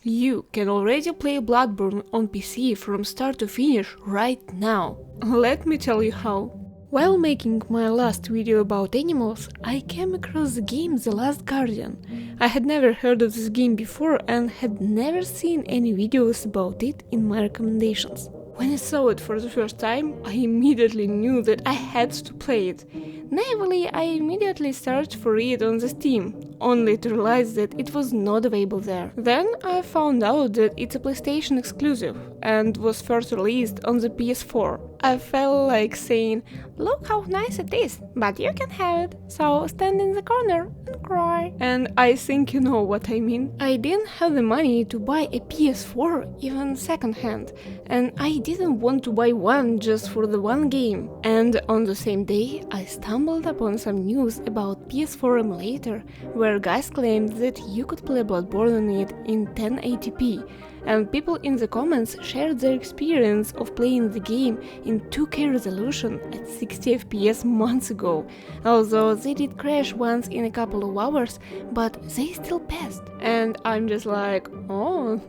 You can already play Bloodborne on PC from start to finish right now. Let me tell you how. While making my last video about animals, I came across the game The Last Guardian. I had never heard of this game before and had never seen any videos about it in my recommendations. When I saw it for the first time, I immediately knew that I had to play it. Naively, I immediately searched for it on the Steam, only to realize that it was not available there. Then I found out that it's a PlayStation exclusive and was first released on the PS4. I felt like saying, "Look how nice it is, but you can have it, so stand in the corner and cry." And I think you know what I mean. I didn't have the money to buy a PS4 even secondhand, and I didn't want to buy one just for the one game. And on the same day, I stumbled upon some news about PS4 Emulator, where guys claimed that you could play Bloodborne on it in 1080p, and people in the comments shared their experience of playing the game in 2K resolution at 60 FPS months ago, although they did crash once in a couple of hours, but they still passed. And I'm just like, oh,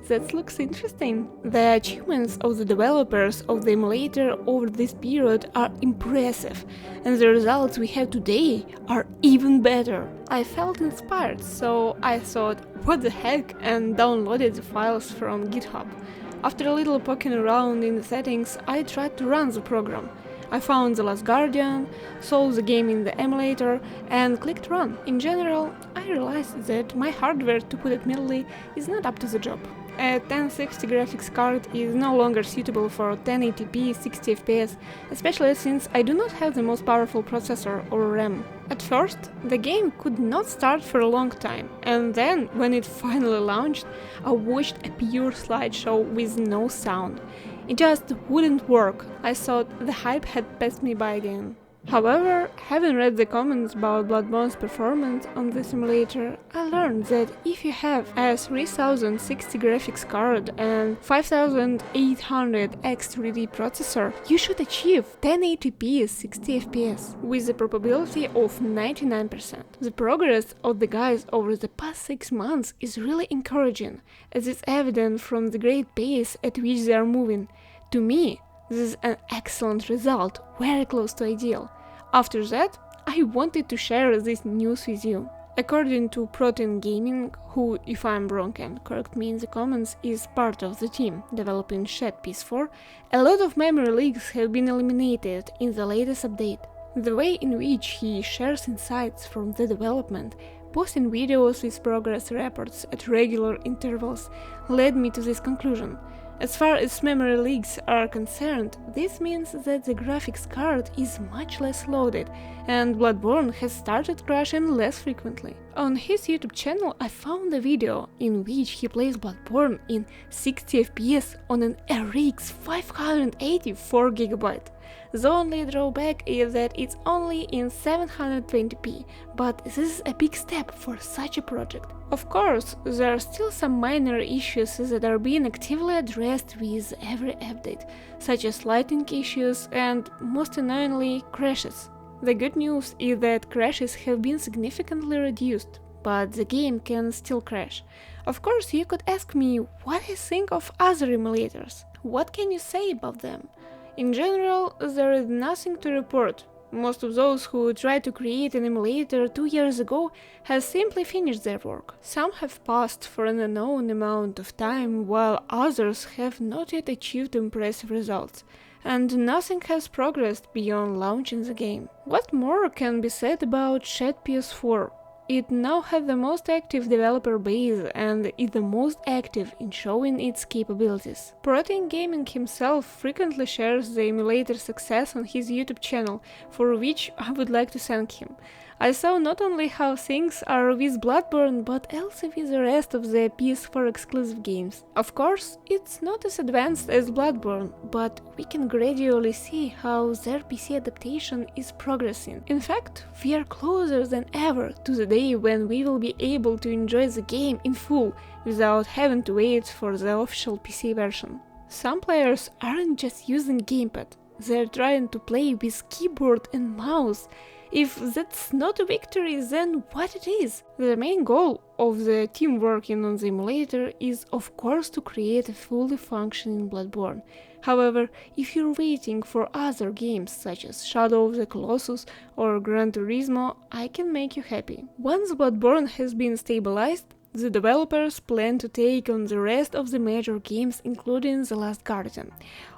that looks interesting. The achievements of the developers of the emulator over this period are impressive, and the results we have today are even better. I felt inspired, so I thought, what the heck, and downloaded the files from GitHub. After a little poking around in the settings, I tried to run the program. I found The Last Guardian, saw the game in the emulator, and clicked run. In general, I realized that my hardware, to put it mildly, is not up to the job. A 1060 graphics card is no longer suitable for 1080p 60 FPS, especially since I do not have the most powerful processor or RAM. At first, the game could not start for a long time, and then, when it finally launched, I watched a pure slideshow with no sound. It just wouldn't work. I thought the hype had passed me by again. However, having read the comments about Bloodborne's performance on the simulator, I learned that if you have a 3060 graphics card and 5800X 3D processor, you should achieve 1080p 60 FPS with a probability of 99%. The progress of the guys over the past 6 months is really encouraging, as is evident from the great pace at which they are moving. To me, this is an excellent result, very close to ideal. After that, I wanted to share this news with you. According to Protein Gaming, who, if I'm wrong and correct me in the comments, is part of the team developing Shed PS4, a lot of memory leaks have been eliminated in the latest update. The way in which he shares insights from the development, posting videos with progress reports at regular intervals, led me to this conclusion. As far as memory leaks are concerned, this means that the graphics card is much less loaded, and Bloodborne has started crashing less frequently. On his YouTube channel I found a video in which he plays Bloodborne in 60 FPS on an RX 580 4GB. The only drawback is that it's only in 720p, but this is a big step for such a project. Of course, there are still some minor issues that are being actively addressed with every update, such as lighting issues and, most annoyingly, crashes. The good news is that crashes have been significantly reduced, but the game can still crash. Of course, you could ask me what I think of other emulators. What can you say about them? In general, there is nothing to report. Most of those who tried to create an emulator 2 years ago have simply finished their work. Some have passed for an unknown amount of time, while others have not yet achieved impressive results, and nothing has progressed beyond launching the game. What more can be said about Shed PS4? It now has the most active developer base and is the most active in showing its capabilities. Protein Gaming himself frequently shares the emulator success on his YouTube channel, for which I would like to thank him. I saw not only how things are with Bloodborne, but also with the rest of the PS4 exclusive games. Of course, it's not as advanced as Bloodborne, but we can gradually see how their PC adaptation is progressing. In fact, we are closer than ever to the day when we will be able to enjoy the game in full without having to wait for the official PC version. Some players aren't just using gamepad, they're trying to play with keyboard and mouse. If that's not a victory, then what it is? The main goal of the team working on the emulator is of course to create a fully functioning Bloodborne. However, if you're waiting for other games such as Shadow of the Colossus or Gran Turismo, I can make you happy. Once Bloodborne has been stabilized, the developers plan to take on the rest of the major games, including The Last Guardian.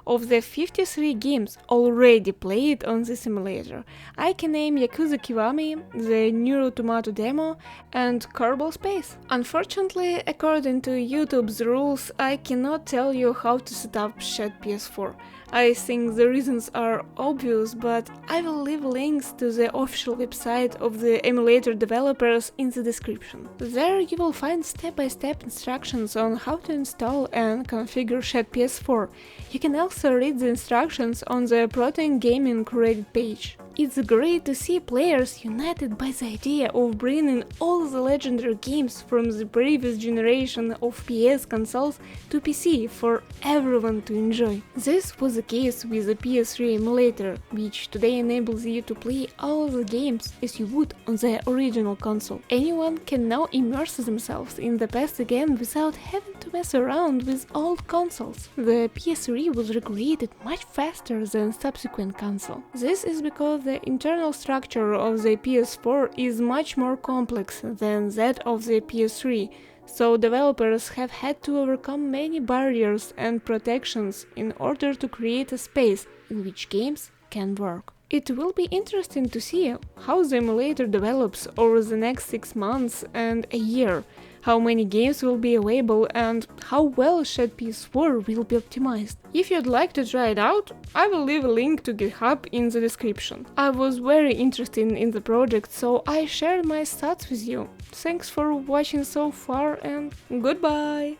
Of the 53 games already played on this emulator, I can name Yakuza Kiwami, the Nier Automata demo, and Kerbal Space. Unfortunately, according to YouTube's rules, I cannot tell you how to set up Shed PS4. I think the reasons are obvious, but I will leave links to the official website of the emulator developers in the description. There you will find step-by-step instructions on how to install and configure Shed PS4. You can also read the instructions on the Protein Gaming Reddit page. It's great to see players united by the idea of bringing all the legendary games from the previous generation of PS consoles to PC for everyone to enjoy. This was the case with the PS3 emulator, which today enables you to play all the games as you would on the original console. Anyone can now immerse themselves in the past again without having to mess around with old consoles. The PS3 was recreated much faster than subsequent console. This is because the internal structure of the PS4 is much more complex than that of the PS3, so developers have had to overcome many barriers and protections in order to create a space in which games can work. It will be interesting to see how the emulator develops over the next 6 months and a year, how many games will be available and how well Shed PS4 will be optimized. If you'd like to try it out, I will leave a link to GitHub in the description. I was very interested in the project, so I shared my thoughts with you. Thanks for watching so far and goodbye!